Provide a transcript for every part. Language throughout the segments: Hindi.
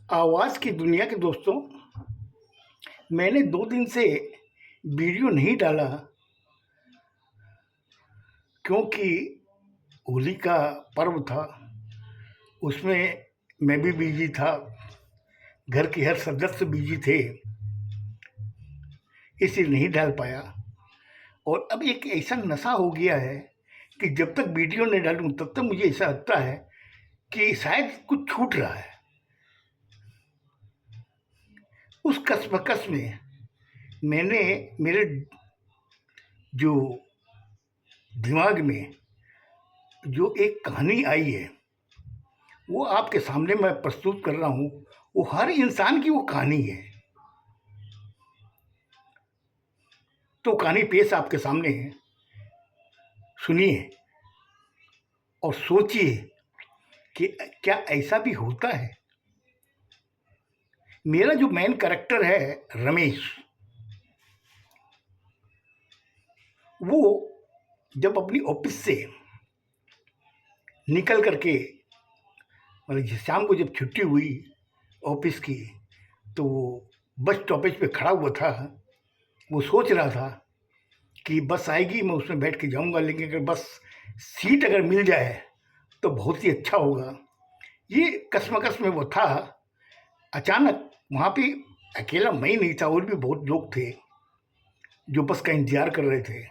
आवाज़ की दुनिया के दोस्तों, मैंने 2 दिन से वीडियो नहीं डाला क्योंकि होली का पर्व था। उसमें मैं भी बिज़ी था, घर के हर सदस्य बिज़ी थे, इसलिए नहीं डाल पाया। और अब एक ऐसा नशा हो गया है कि जब तक वीडियो नहीं डालूँ तब तक मुझे ऐसा लगता है कि शायद कुछ छूट रहा है। उस कशमकश में मैंने मेरे जो दिमाग में जो एक कहानी आई है, वो आपके सामने मैं प्रस्तुत कर रहा हूँ। वो हर इंसान की वो कहानी है। तो कहानी पेश आपके सामने है, सुनिए और सोचिए कि क्या ऐसा भी होता है। मेरा जो मेन कैरेक्टर है रमेश, वो जब अपनी ऑफिस से निकल करके मतलब शाम को जब छुट्टी हुई ऑफिस की, तो वो बस स्टॉपेज पे खड़ा हुआ था। वो सोच रहा था कि बस आएगी, मैं उसमें बैठ के जाऊंगा, लेकिन अगर बस सीट अगर मिल जाए तो बहुत ही अच्छा होगा। ये कशमकश में वो था। अचानक वहाँ पे अकेला मैं ही नहीं था, और भी बहुत लोग थे जो बस का इंतजार कर रहे थे।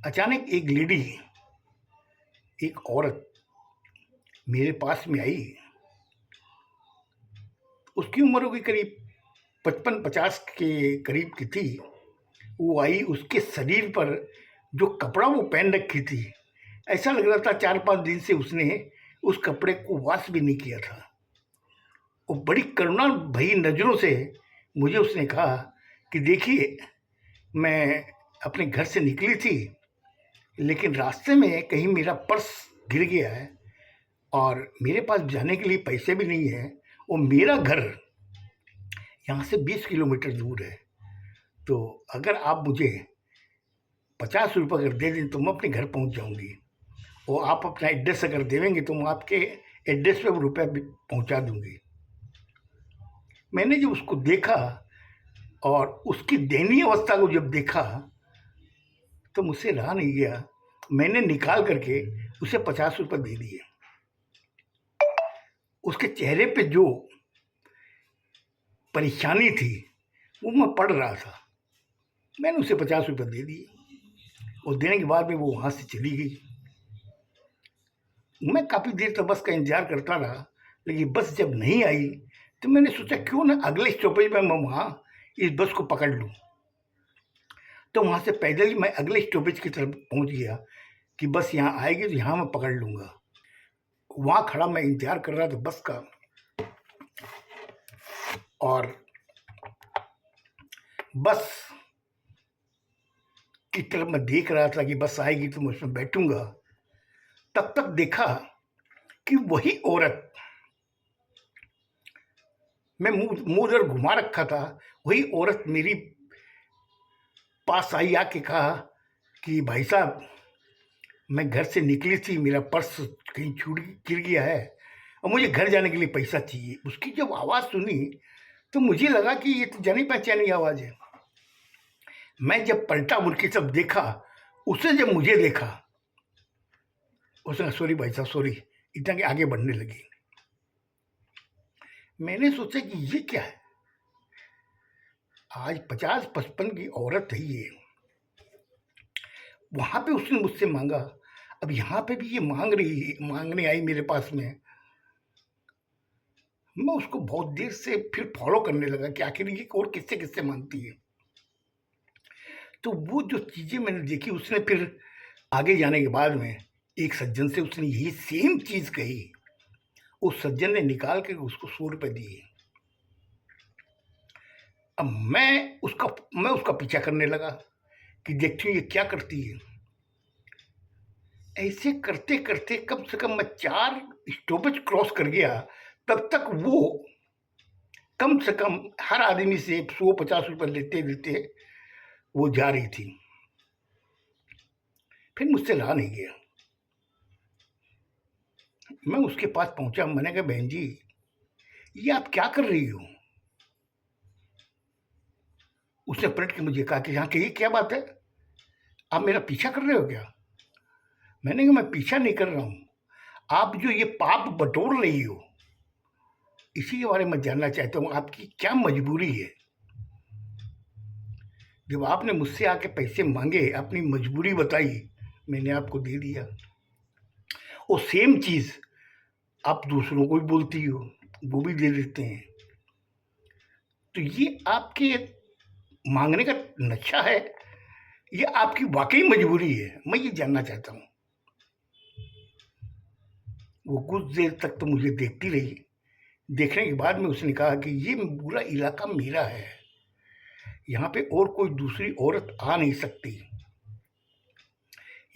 अचानक एक लेडी, एक औरत मेरे पास में आई। उसकी उम्र होगी करीब 55-50 के करीब की थी। वो आई, उसके शरीर पर जो कपड़ा वो पहन रखी थी, ऐसा लग रहा था 4-5 दिन से उसने उस कपड़े को वॉश भी नहीं किया था। वो बड़ी करुणा भरी नज़रों से मुझे उसने कहा कि देखिए, मैं अपने घर से निकली थी, लेकिन रास्ते में कहीं मेरा पर्स गिर गया है और मेरे पास जाने के लिए पैसे भी नहीं है, और मेरा घर यहाँ से 20 किलोमीटर दूर है। तो अगर आप मुझे 50 रुपये अगर दे दें तो मैं अपने घर पहुँच जाऊँगी, और आप अपना एड्रेस अगर देंगे तो मैं आपके एड्रेस पे वो रुपया भी पहुँचा दूँगी। मैंने जब उसको देखा और उसकी दयनीय अवस्था को जब देखा, तो मुझसे रहा नहीं गया। मैंने निकाल करके उसे 50 रुपये दे दिए। उसके चेहरे पे जो परेशानी थी वो मैं पढ़ रहा था। मैंने उसे 50 रुपये दे दिए, और देने के बाद में वो वहाँ से चली गई। मैं काफ़ी देर तक बस का इंतजार करता रहा, लेकिन बस जब नहीं आई तो मैंने सोचा क्यों ना अगले स्टॉपेज में मैं वहाँ इस बस को पकड़ लूँ। तो वहाँ से पैदल ही मैं अगले स्टॉपेज की तरफ पहुँच गया कि बस यहाँ आएगी तो यहाँ मैं पकड़ लूँगा। वहाँ खड़ा मैं इंतजार कर रहा था बस का, और बस की तरफ मैं देख रहा था कि बस आएगी तो मैं उसमें बैठूंगा। तब तक देखा कि वही औरत, मैं मुंह मुंह उधर घुमा रखा था, वही औरत मेरी पास आई, आके कहा कि भाई साहब, मैं घर से निकली थी, मेरा पर्स कहीं छूट गिर गया है और मुझे घर जाने के लिए पैसा चाहिए। उसकी जब आवाज़ सुनी तो मुझे लगा कि ये तो जानी पहचानी आवाज़ है। मैं जब पलटा, मुड़ के सब देखा, उसने जब मुझे देखा, उसने सॉरी भाई साहब सॉरी, इतना कि आगे बढ़ने लगी। मैंने सोचा कि ये क्या है, आज 50-55 की औरत है ये, वहां पे उसने मुझसे मांगा, अब यहाँ पे भी ये मांगने आई मेरे पास में। मैं उसको बहुत देर से फिर फॉलो करने लगा कि आखिर ये और किससे किससे मांगती है। तो वो जो चीज़ें मैंने देखी, उसने फिर आगे जाने के बाद में एक सज्जन से उसने यही सेम चीज़ कही। उस सज्जन ने निकाल के उसको 100 रुपये दिए। अब मैं उसका पीछा करने लगा कि देखती हूँ ये क्या करती है। ऐसे करते करते कम से कम मैं 4 स्टॉपेज क्रॉस कर गया। तब तक वो कम से कम हर आदमी से 100-50 रुपये लेते लेते वो जा रही थी। फिर मुझसे रहा नहीं गया, मैं उसके पास पहुंचा। मैंने कहा बहन जी, ये आप क्या कर रही हो? उसने पलट के मुझे कहा कि हाँ कहिए क्या बात है, आप मेरा पीछा कर रहे हो क्या? मैंने कहा मैं पीछा नहीं कर रहा हूँ, आप जो ये पाप बटोर रही हो इसी के बारे में जानना चाहता हूँ, आपकी क्या मजबूरी है? जब आपने मुझसे आके पैसे मांगे, अपनी मजबूरी बताई, मैंने आपको दे दिया। और सेम चीज़ आप दूसरों को भी बोलती हो, वो भी दे देते हैं। तो ये आपके मांगने का नक्शा है, ये आपकी वाकई मजबूरी है? मैं ये जानना चाहता हूँ। वो कुछ देर तक तो मुझे देखती रही। देखने के बाद में उसने कहा कि ये पूरा इलाका मेरा है, यहाँ पे और कोई दूसरी औरत आ नहीं सकती,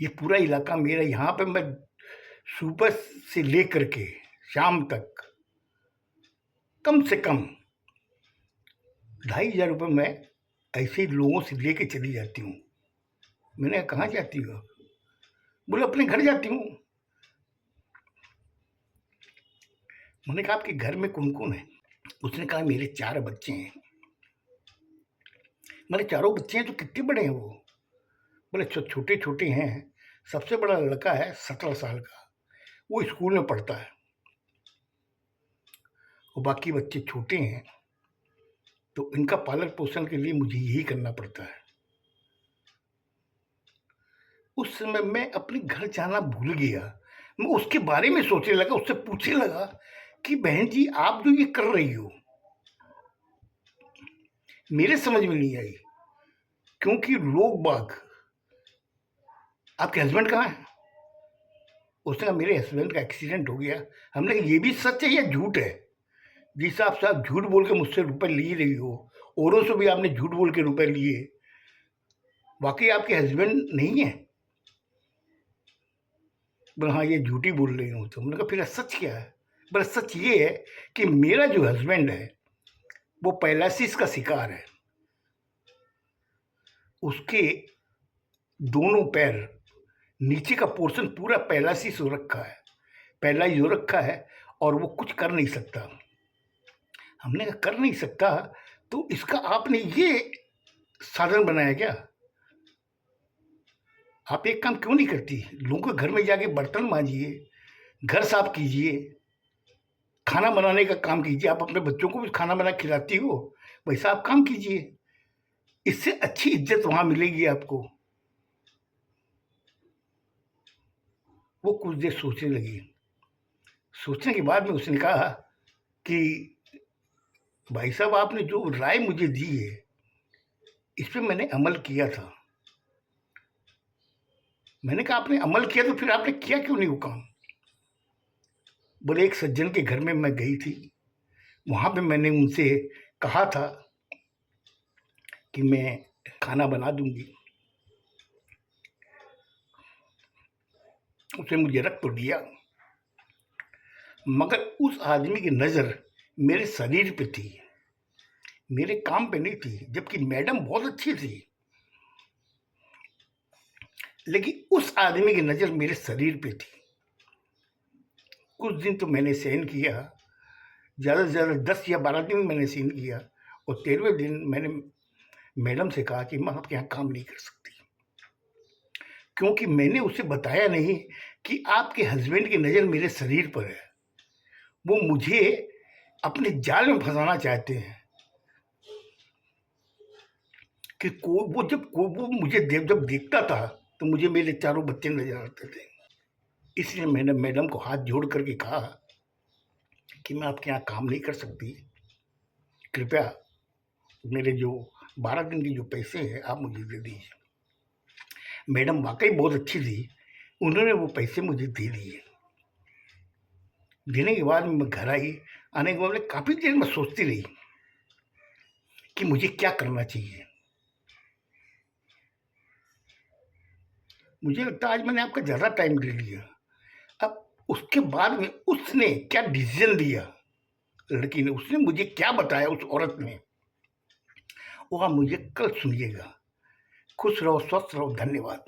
ये पूरा इलाका मेरा। यहाँ पे मैं सुबह से लेकर के शाम तक कम से कम 2,500 रुपये मैं ऐसे लोगों से लेके चली जाती हूँ। मैंने कहा कहाँ जाती हो? बोले अपने घर जाती हूँ। मैंने कहा आपके घर में कौन कौन है? उसने कहा मेरे 4 बच्चे हैं। मैंने चारों बच्चे हैं तो कितने बड़े हैं वो? बोले छोटे छोटे हैं, सबसे बड़ा लड़का है 17 साल का, वो स्कूल में पढ़ता है, और बाकी बच्चे छोटे हैं, तो इनका पालन पोषण के लिए मुझे यही करना पड़ता है। उस समय मैं अपने घर जाना भूल गया। मैं उसके बारे में सोचने लगा, उससे पूछने लगा कि बहन जी आप जो ये कर रही हो, मेरे समझ में नहीं आई, क्योंकि लोग बाग आपके हस्बैंड कहाँ है? उसने कहा मेरे हस्बैंड का एक्सीडेंट हो गया। हमने कहा ये भी सच है या झूठ है? जिस हिसाब से आप झूठ बोल के मुझसे रुपए ले रही हो, औरों से भी आपने झूठ बोल के रुपए लिए, वाकई आपके हस्बैंड नहीं है? बोले हाँ ये झूठी बोल रही हूँ। तो हमने कहा फिर सच क्या है? बोले सच ये है कि मेरा जो हस्बैंड है वो पैरालिसिस का शिकार है, उसके दोनों पैर नीचे का पोर्शन पूरा पैरालिसिस हो रखा है, पैरालाइज हो रखा है, और वो कुछ कर नहीं सकता। हमने कहा कर नहीं सकता तो इसका आपने ये साधन बनाया क्या? आप एक काम क्यों नहीं करती? लोगों के घर में जाके बर्तन मांजिए, घर साफ कीजिए, खाना बनाने का काम कीजिए। आप अपने बच्चों को भी खाना बना खिलाती हो, वैसा आप काम कीजिए, इससे अच्छी इज्जत वहां मिलेगी आपको। वो कुछ देर सोचने लगी। सोचने के बाद में उसने कहा कि भाई साहब आपने जो राय मुझे दी है इस पर मैंने अमल किया था। मैंने कहा आपने अमल किया तो फिर आपने किया क्यों नहीं वो काम? बोले एक सज्जन के घर में मैं गई थी, वहां पे मैंने उनसे कहा था कि मैं खाना बना दूंगी, उसने मुझे रख तो दिया, मगर उस आदमी की नज़र मेरे शरीर पे थी, मेरे काम पे नहीं थी। जबकि मैडम बहुत अच्छी थी, लेकिन उस आदमी की नज़र मेरे शरीर पे थी। कुछ दिन तो मैंने सहन किया, ज़्यादा से ज़्यादा 10 या 12 दिन मैंने सहन किया, और 13वें दिन मैंने मैडम से कहा कि मैं आपके यहाँ काम नहीं कर सकती, क्योंकि मैंने उसे बताया नहीं कि आपके हस्बैंड की नज़र मेरे शरीर पर है, वो मुझे अपने जाल में फंसाना चाहते हैं। कि वो मुझे जब देखता था तो मुझे मेरे चारों बच्चे नजर आते थे। इसलिए मैंने मैडम को हाथ जोड़ करके कहा कि मैं आपके यहाँ काम नहीं कर सकती, कृपया मेरे जो 12 दिन के जो पैसे हैं आप मुझे दे दीजिए। मैडम वाकई बहुत अच्छी थी, उन्होंने वो पैसे मुझे दे दिए। देने के बाद मैं घर आई, आने के बाद काफ़ी देर में सोचती रही कि मुझे क्या करना चाहिए। मुझे लगता है आज मैंने आपका ज़्यादा टाइम ले लिया। अब उसके बाद में उसने क्या डिसीजन लिया, लड़की ने, उसने मुझे क्या बताया उस औरत ने, वो आप मुझे कल सुनिएगा। खुश रहो, स्वस्थ रहो, धन्यवाद।